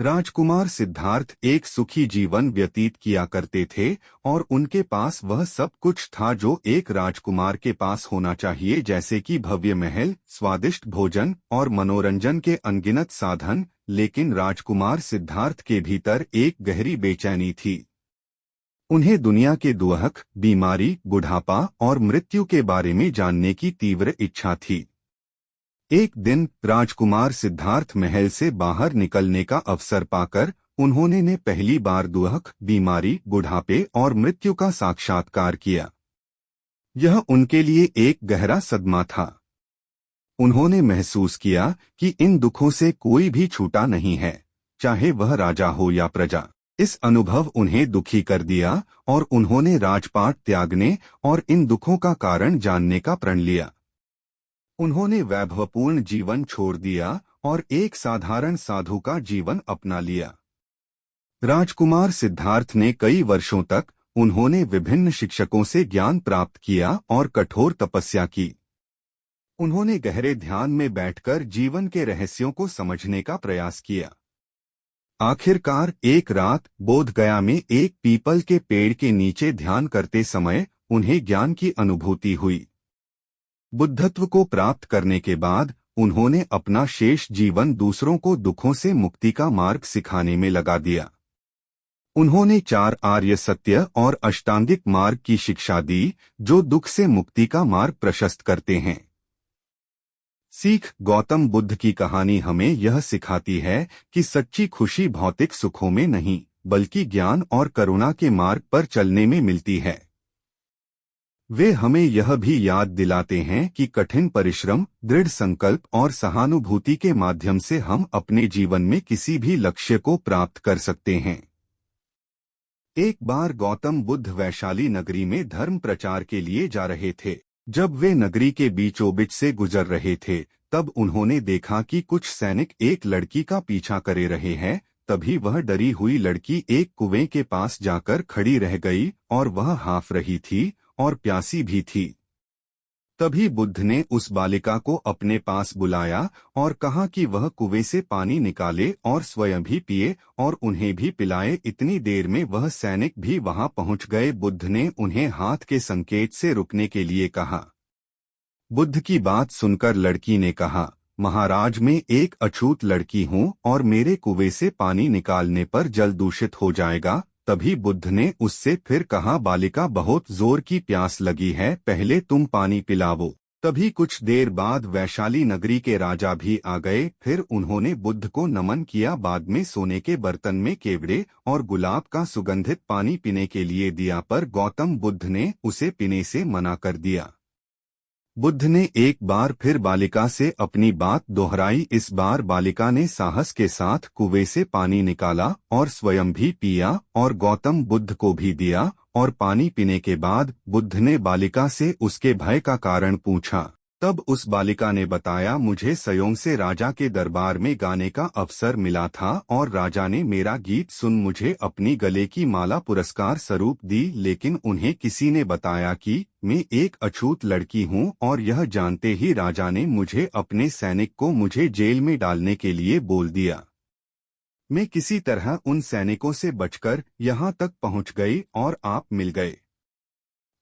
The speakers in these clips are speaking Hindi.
राजकुमार सिद्धार्थ एक सुखी जीवन व्यतीत किया करते थे और उनके पास वह सब कुछ था जो एक राजकुमार के पास होना चाहिए, जैसे कि भव्य महल, स्वादिष्ट भोजन और मनोरंजन के अनगिनत साधन। लेकिन राजकुमार सिद्धार्थ के भीतर एक गहरी बेचैनी थी। उन्हें दुनिया के दुअहक, बीमारी, बुढ़ापा और मृत्यु के बारे में जानने की तीव्र इच्छा थी। एक दिन राजकुमार सिद्धार्थ महल से बाहर निकलने का अवसर पाकर उन्होंने ने पहली बार दुअहक, बीमारी, बुढ़ापे और मृत्यु का साक्षात्कार किया। यह उनके लिए एक गहरा सदमा था। उन्होंने महसूस किया कि इन दुखों से कोई भी छूटा नहीं है, चाहे वह राजा हो या प्रजा। इस अनुभव उन्हें दुखी कर दिया और उन्होंने राजपाट त्यागने और इन दुखों का कारण जानने का प्रण लिया। उन्होंने वैभवपूर्ण जीवन छोड़ दिया और एक साधारण साधु का जीवन अपना लिया। राजकुमार सिद्धार्थ ने कई वर्षों तक उन्होंने विभिन्न शिक्षकों से ज्ञान प्राप्त किया और कठोर तपस्या की। उन्होंने गहरे ध्यान में बैठकर जीवन के रहस्यों को समझने का प्रयास किया। आखिरकार एक रात बोध गया में एक पीपल के पेड़ के नीचे ध्यान करते समय उन्हें ज्ञान की अनुभूति हुई। बुद्धत्व को प्राप्त करने के बाद उन्होंने अपना शेष जीवन दूसरों को दुखों से मुक्ति का मार्ग सिखाने में लगा दिया। उन्होंने 4 आर्य सत्य और अष्टांगिक मार्ग की शिक्षा दी, जो दुख से मुक्ति का मार्ग प्रशस्त करते हैं। सीख गौतम बुद्ध की कहानी हमें यह सिखाती है कि सच्ची खुशी भौतिक सुखों में नहीं, बल्कि ज्ञान और करुणा के मार्ग पर चलने में मिलती है। वे हमें यह भी याद दिलाते हैं कि कठिन परिश्रम, दृढ़ संकल्प और सहानुभूति के माध्यम से हम अपने जीवन में किसी भी लक्ष्य को प्राप्त कर सकते हैं। एक बार गौतम बुद्ध वैशाली नगरी में धर्म प्रचार के लिए जा रहे थे। जब वे नगरी के बीचों-बीच से गुजर रहे थे, तब उन्होंने देखा कि कुछ सैनिक एक लड़की का पीछा करे रहे हैं। तभी वह डरी हुई लड़की एक कुएं के पास जाकर खड़ी रह गई और वह हाफ रही थी और प्यासी भी थी। तभी बुद्ध ने उस बालिका को अपने पास बुलाया और कहा कि वह कुएं से पानी निकाले और स्वयं भी पिए और उन्हें भी पिलाए। इतनी देर में वह सैनिक भी वहां पहुंच गए। बुद्ध ने उन्हें हाथ के संकेत से रुकने के लिए कहा। बुद्ध की बात सुनकर लड़की ने कहा, महाराज, मैं एक अछूत लड़की हूँ और मेरे कुएं से पानी निकालने पर जल दूषित हो जाएगा। तभी बुद्ध ने उससे फिर कहा, बालिका, बहुत जोर की प्यास लगी है, पहले तुम पानी पिलाओ। तभी कुछ देर बाद वैशाली नगरी के राजा भी आ गए। फिर उन्होंने बुद्ध को नमन किया। बाद में सोने के बर्तन में केवड़े और गुलाब का सुगंधित पानी पीने के लिए दिया, पर गौतम बुद्ध ने उसे पीने से मना कर दिया। बुद्ध ने एक बार फिर बालिका से अपनी बात दोहराई। इस बार बालिका ने साहस के साथ कुएं से पानी निकाला और स्वयं भी पिया और गौतम बुद्ध को भी दिया। और पानी पीने के बाद बुद्ध ने बालिका से उसके भय का कारण पूछा। तब उस बालिका ने बताया, मुझे सयोंग से राजा के दरबार में गाने का अवसर मिला था और राजा ने मेरा गीत सुन मुझे अपनी गले की माला पुरस्कार स्वरूप दी। लेकिन उन्हें किसी ने बताया कि मैं एक अछूत लड़की हूँ और यह जानते ही राजा ने मुझे अपने सैनिक को मुझे जेल में डालने के लिए बोल दिया। मैं किसी तरह उन सैनिकों से बचकर यहाँ तक पहुँच गई और आप मिल गए।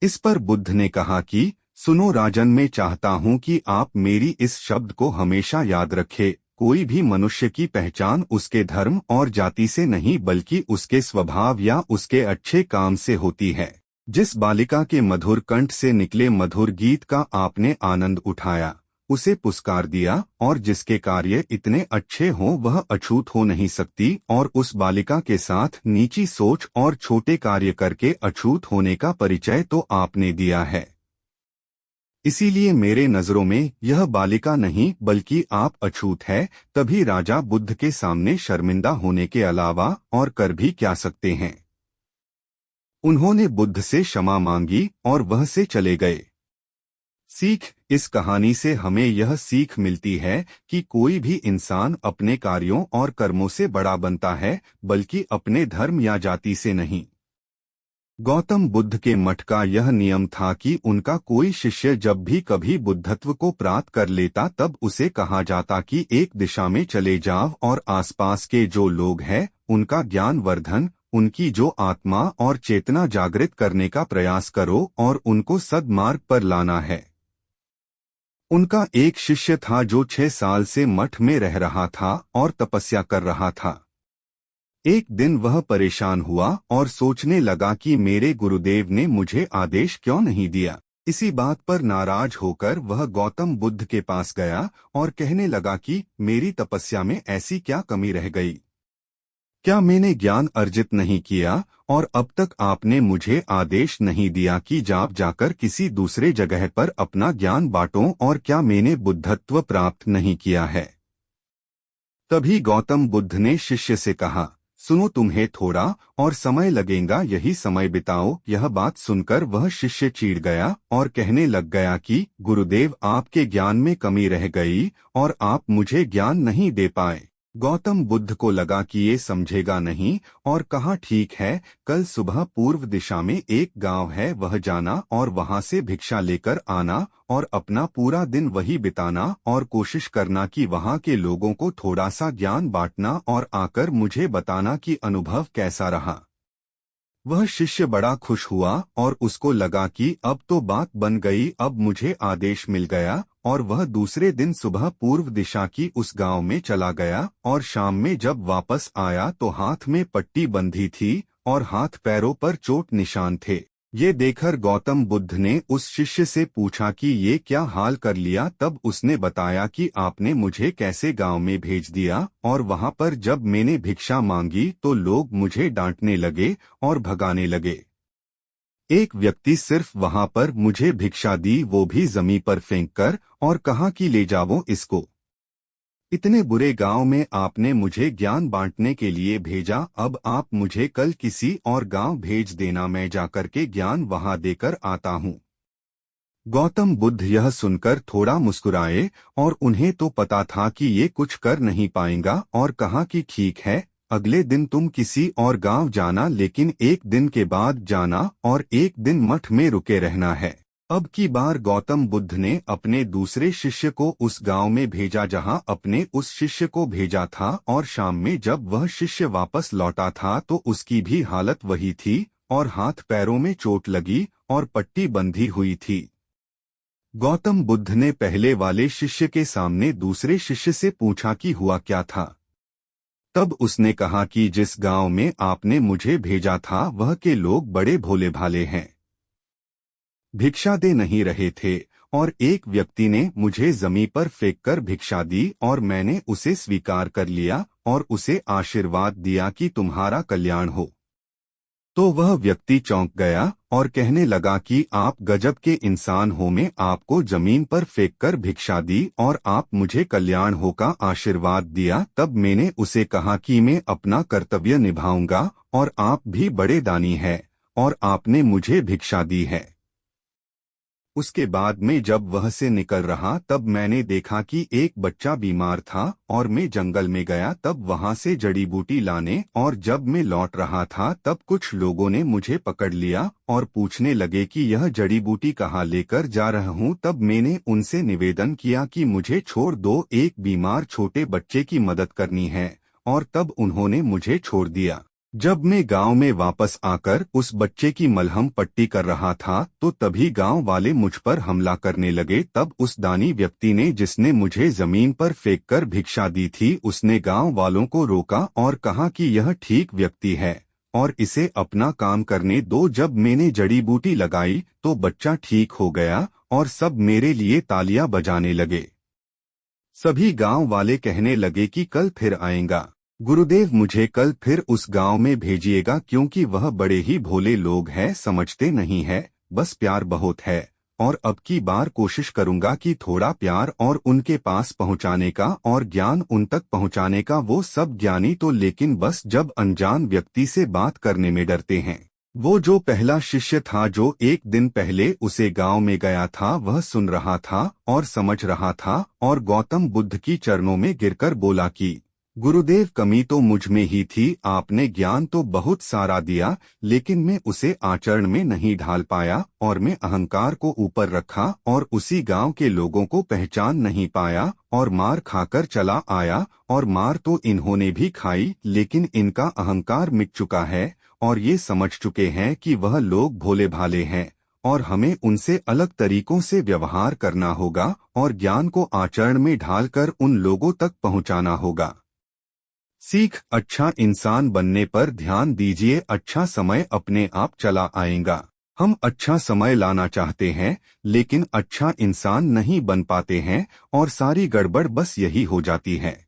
इस पर बुद्ध ने कहा कि सुनो राजन, मैं चाहता हूँ कि आप मेरी इस शब्द को हमेशा याद रखें। कोई भी मनुष्य की पहचान उसके धर्म और जाति से नहीं, बल्कि उसके स्वभाव या उसके अच्छे काम से होती है। जिस बालिका के मधुर कंठ से निकले मधुर गीत का आपने आनंद उठाया, उसे पुरस्कार दिया, और जिसके कार्य इतने अच्छे हों वह अछूत हो नहीं सकती। और उस बालिका के साथ नीची सोच और छोटे कार्य करके अछूत होने का परिचय तो आपने दिया है। इसीलिए मेरे नजरों में यह बालिका नहीं बल्कि आप अछूत है। तभी राजा बुद्ध के सामने शर्मिंदा होने के अलावा और कर भी क्या सकते हैं। उन्होंने बुद्ध से क्षमा मांगी और वह से चले गए। सीख, इस कहानी से हमें यह सीख मिलती है कि कोई भी इंसान अपने कार्यों और कर्मों से बड़ा बनता है, बल्कि अपने धर्म या जाति से नहीं। गौतम बुद्ध के मठ का यह नियम था कि उनका कोई शिष्य जब भी कभी बुद्धत्व को प्राप्त कर लेता तब उसे कहा जाता कि एक दिशा में चले जाओ और आसपास के जो लोग हैं उनका ज्ञान वर्धन, उनकी जो आत्मा और चेतना जागृत करने का प्रयास करो और उनको सद्मार्ग पर लाना है। उनका एक शिष्य था जो 6 साल से मठ में रह रहा था और तपस्या कर रहा था। एक दिन वह परेशान हुआ और सोचने लगा कि मेरे गुरुदेव ने मुझे आदेश क्यों नहीं दिया। इसी बात पर नाराज होकर वह गौतम बुद्ध के पास गया और कहने लगा कि मेरी तपस्या में ऐसी क्या कमी रह गई? क्या मैंने ज्ञान अर्जित नहीं किया और अब तक आपने मुझे आदेश नहीं दिया कि आप जाकर किसी दूसरे जगह पर अपना ज्ञान बांटो, और क्या मैंने बुद्धत्व प्राप्त नहीं किया है? तभी गौतम बुद्ध ने शिष्य से कहा, सुनो, तुम्हें थोड़ा और समय लगेगा, यही समय बिताओ। यह बात सुनकर वह शिष्य चिढ़ गया और कहने लग गया कि गुरुदेव, आपके ज्ञान में कमी रह गई और आप मुझे ज्ञान नहीं दे पाए। गौतम बुद्ध को लगा कि ये समझेगा नहीं और कहा, ठीक है, कल सुबह पूर्व दिशा में एक गांव है, वह जाना और वहां से भिक्षा लेकर आना और अपना पूरा दिन वही बिताना और कोशिश करना कि वहां के लोगों को थोड़ा सा ज्ञान बांटना और आकर मुझे बताना कि अनुभव कैसा रहा। वह शिष्य बड़ा खुश हुआ और उसको लगा कि अब तो बात बन गई, अब मुझे आदेश मिल गया, और वह दूसरे दिन सुबह पूर्व दिशा की उस गांव में चला गया और शाम में जब वापस आया तो हाथ में पट्टी बंधी थी और हाथ पैरों पर चोट निशान थे। ये देखकर गौतम बुद्ध ने उस शिष्य से पूछा कि ये क्या हाल कर लिया? तब उसने बताया कि आपने मुझे कैसे गांव में भेज दिया और वहां पर जब मैंने भिक्षा मांगी तो लोग मुझे डांटने लगे और भगाने लगे। एक व्यक्ति सिर्फ वहां पर मुझे भिक्षा दी, वो भी जमीन पर फेंककर, और कहा कि ले जाओ इसको। इतने बुरे गांव में आपने मुझे ज्ञान बांटने के लिए भेजा, अब आप मुझे कल किसी और गांव भेज देना, मैं जाकर के ज्ञान वहां देकर आता हूँ। गौतम बुद्ध यह सुनकर थोड़ा मुस्कुराए और उन्हें तो पता था कि ये कुछ कर नहीं पाएगा, और कहा कि ठीक है, अगले दिन तुम किसी और गांव जाना, लेकिन एक दिन के बाद जाना और एक दिन मठ में रुके रहना है। अब की बार गौतम बुद्ध ने अपने दूसरे शिष्य को उस गांव में भेजा जहां अपने उस शिष्य को भेजा था, और शाम में जब वह शिष्य वापस लौटा था तो उसकी भी हालत वही थी और हाथ पैरों में चोट लगी और पट्टी बंधी हुई थी। गौतम बुद्ध ने पहले वाले शिष्य के सामने दूसरे शिष्य से पूछा कि हुआ क्या था। तब उसने कहा कि जिस गांव में आपने मुझे भेजा था वह के लोग बड़े भोले भाले हैं, भिक्षा दे नहीं रहे थे, और एक व्यक्ति ने मुझे जमीन पर फेंककर भिक्षा दी और मैंने उसे स्वीकार कर लिया और उसे आशीर्वाद दिया कि तुम्हारा कल्याण हो। तो वह व्यक्ति चौंक गया और कहने लगा कि आप गजब के इंसान हो, मैं आपको जमीन पर फेंककर भिक्षा दी और आप मुझे कल्याण हो का आशीर्वाद दिया। तब मैंने उसे कहा कि मैं अपना कर्तव्य निभाऊंगा और आप भी बड़े दानी हैं और आपने मुझे भिक्षा दी है। उसके बाद में जब वह से निकल रहा तब मैंने देखा कि एक बच्चा बीमार था और मैं जंगल में गया तब वहां से जड़ी बूटी लाने, और जब मैं लौट रहा था तब कुछ लोगों ने मुझे पकड़ लिया और पूछने लगे कि यह जड़ी बूटी कहाँ लेकर जा रहा हूँ। तब मैंने उनसे निवेदन किया कि मुझे छोड़ दो, एक बीमार छोटे बच्चे की मदद करनी है, और तब उन्होंने मुझे छोड़ दिया। जब मैं गांव में वापस आकर उस बच्चे की मलहम पट्टी कर रहा था तो तभी गांव वाले मुझ पर हमला करने लगे। तब उस दानी व्यक्ति ने जिसने मुझे जमीन पर फेंककर भिक्षा दी थी उसने गांव वालों को रोका और कहा कि यह ठीक व्यक्ति है और इसे अपना काम करने दो। जब मैंने जड़ी बूटी लगाई तो बच्चा ठीक हो गया और सब मेरे लिए तालियां बजाने लगे। सभी गांव वाले कहने लगे कि कल फिर आएगा गुरुदेव, मुझे कल फिर उस गांव में भेजिएगा, क्योंकि वह बड़े ही भोले लोग हैं, समझते नहीं है, बस प्यार बहुत है, और अब की बार कोशिश करूंगा कि थोड़ा प्यार और उनके पास पहुंचाने का और ज्ञान उन तक पहुंचाने का। वो सब ज्ञानी तो लेकिन बस जब अनजान व्यक्ति से बात करने में डरते हैं। वो जो पहला शिष्य था जो एक दिन पहले उसे गांव में गया था वह सुन रहा था और समझ रहा था और गौतम बुद्ध की चरणों में गिरकर बोला कि गुरुदेव, कमी तो मुझ में ही थी। आपने ज्ञान तो बहुत सारा दिया, लेकिन मैं उसे आचरण में नहीं ढाल पाया और मैं अहंकार को ऊपर रखा और उसी गांव के लोगों को पहचान नहीं पाया और मार खाकर चला आया। और मार तो इन्होंने भी खाई, लेकिन इनका अहंकार मिट चुका है और ये समझ चुके हैं कि वह लोग भोले भाले हैं और हमें उनसे अलग तरीकों से व्यवहार करना होगा और ज्ञान को आचरण में ढालकर उन लोगों तक पहुंचाना होगा। सीख, अच्छा इंसान बनने पर ध्यान दीजिए, अच्छा समय अपने आप चला आएगा। हम अच्छा समय लाना चाहते हैं, लेकिन अच्छा इंसान नहीं बन पाते हैं और सारी गड़बड़ बस यही हो जाती है।